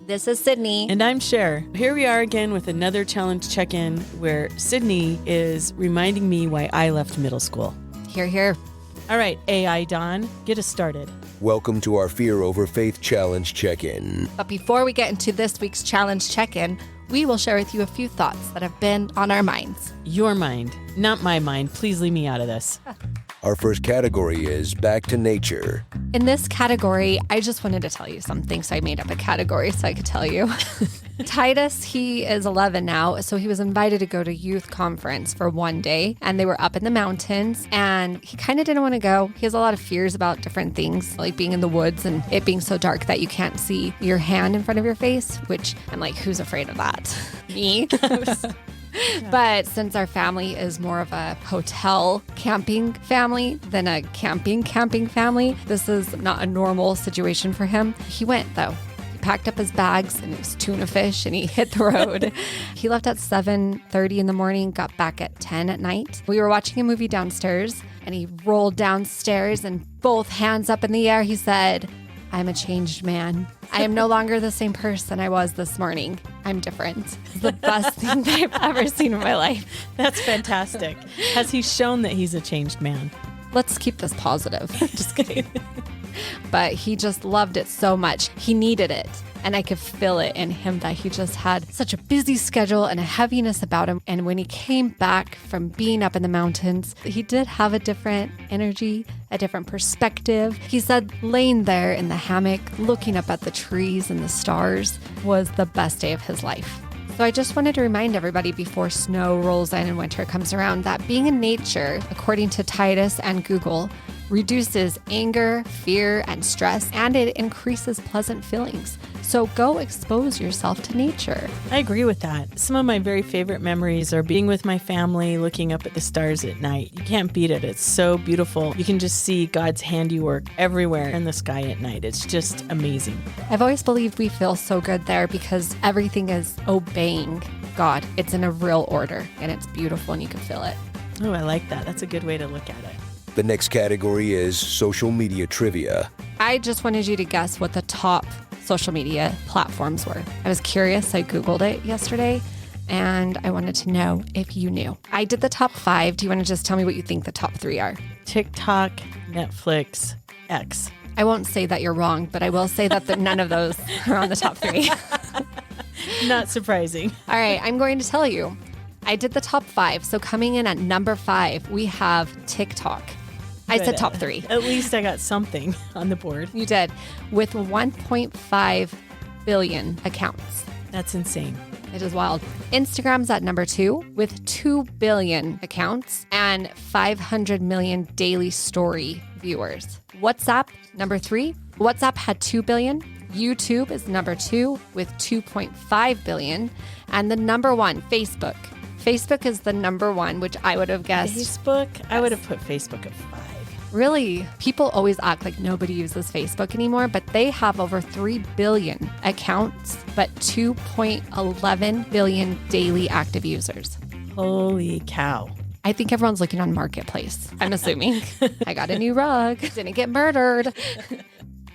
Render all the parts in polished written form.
This is Sydney. And I'm Sher. Here we are again with another challenge check-in where Sydney is reminding me why I left middle school. Here. All right, AI Dawn, get us started. Welcome to our Fear Over Faith Challenge check-in. But before we get into this week's challenge check-in, we will share with you a few thoughts that have been on our minds. Your mind, not my mind. Please leave me out of this. Our first category is Back to Nature. In this category, I just wanted to tell you something, so I made up a category so I could tell you. Titus, he is 11 now, so he was invited to go to youth conference for one day, and they were up in the mountains, and he kind of didn't want to go. He has a lot of fears about different things, like being in the woods and it being so dark that you can't see your hand in front of your face, which I'm like, who's afraid of that? Me? But since our family is more of a hotel camping family than a camping family, this is not a normal situation for him. He went though. He packed up his bags and his tuna fish and he hit the road. He left at 7:30 in the morning, got back at 10 at night. We were watching a movie downstairs and he rolled downstairs and both hands up in the air. He said, "I'm a changed man. I am no longer the same person I was this morning. I'm different." It's the best thing I've ever seen in my life. That's fantastic. Has he shown that he's a changed man? Let's keep this positive. Just kidding. But he just loved it so much. He needed it. And I could feel it in him that he just had such a busy schedule and a heaviness about him. And when he came back from being up in the mountains, he did have a different energy, a different perspective. He said laying there in the hammock, looking up at the trees and the stars was the best day of his life. So I just wanted to remind everybody before snow rolls in and winter comes around that being in nature, according to Titus and Google, reduces anger, fear, and stress, and it increases pleasant feelings. So go expose yourself to nature. I agree with that. Some of my very favorite memories are being with my family, looking up at the stars at night. You can't beat it. It's so beautiful. You can just see God's handiwork everywhere in the sky at night. It's just amazing. I've always believed we feel so good there because everything is obeying God. It's in a real order and it's beautiful and you can feel it. Oh, I like that. That's a good way to look at it. The next category is Social Media Trivia. I just wanted you to guess what the top social media platforms were. I was curious. I Googled it yesterday and I wanted to know if you knew. I did the top 5. Do you want to just tell me what you think the top 3 are? TikTok, Netflix, X. I won't say that you're wrong, but I will say that none of those are on the top 3. Not surprising. All right, I'm going to tell you. I did the top 5. So coming in at number 5, we have TikTok. I said top 3. At least I got something on the board. You did. With 1.5 billion accounts. That's insane. It is wild. Instagram's at number 2 with 2 billion accounts and 500 million daily story viewers. WhatsApp, number 3. WhatsApp had 2 billion. YouTube is number 2 with 2.5 billion. And the number 1, Facebook. Facebook is the number 1, which I would have guessed. Facebook? Yes. I would have put Facebook at 5. Really? People always act like nobody uses Facebook anymore, but they have over 3 billion accounts, but 2.11 billion daily active users. Holy cow. I think everyone's looking on Marketplace. I'm assuming. I got a new rug. Didn't get murdered.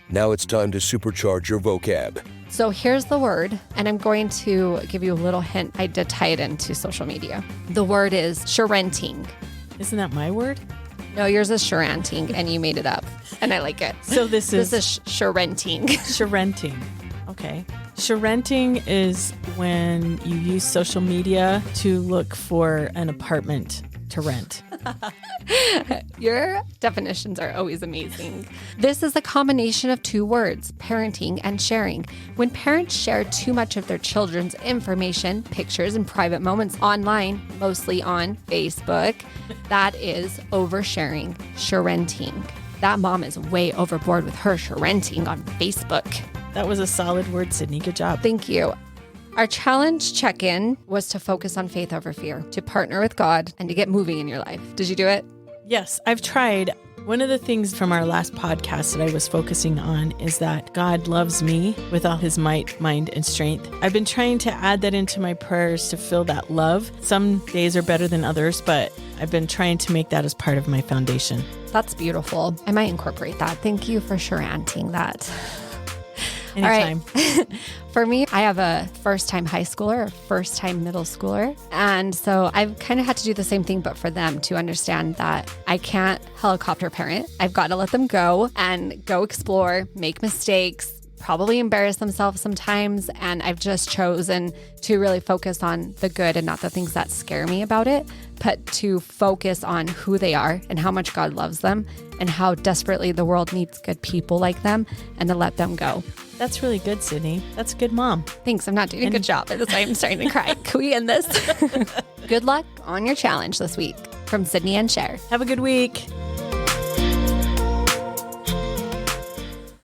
Now it's time to supercharge your vocab. So here's the word, and I'm going to give you a little hint. I did tie it into social media. The word is sharenting. Isn't that my word? No, yours is sharenting, and you made it up, and I like it. So this is sharenting. Sharenting. Okay. Sharenting is when you use social media to look for an apartment to rent. Your definitions are always amazing. This is a combination of 2 words, parenting and sharing. When parents share too much of their children's information, pictures, and private moments online, mostly on Facebook, that is oversharing, sharenting. That mom is way overboard with her sharenting on Facebook. That was a solid word, Sydney. Good job. Thank you. Our challenge check-in was to focus on faith over fear, to partner with God, and to get moving in your life. Did you do it? Yes, I've tried. One of the things from our last podcast that I was focusing on is that God loves me with all his might, mind, and strength. I've been trying to add that into my prayers to feel that love. Some days are better than others, but I've been trying to make that as part of my foundation. That's beautiful. I might incorporate that. Thank you for sharenting that. Anytime. All right. For me, I have a first-time high schooler, a first-time middle schooler. And so I've kind of had to do the same thing, but for them to understand that I can't helicopter parent. I've got to let them go and go explore, make mistakes, probably embarrass themselves sometimes. And I've just chosen to really focus on the good and not the things that scare me about it, but to focus on who they are and how much God loves them and how desperately the world needs good people like them, and to let them go. That's really good, Sydney. That's a good mom. Thanks. I'm not doing a good job. That's why I'm starting to cry. Can we end this? Good luck on your challenge this week. From Sydney and Sher. Have a good week.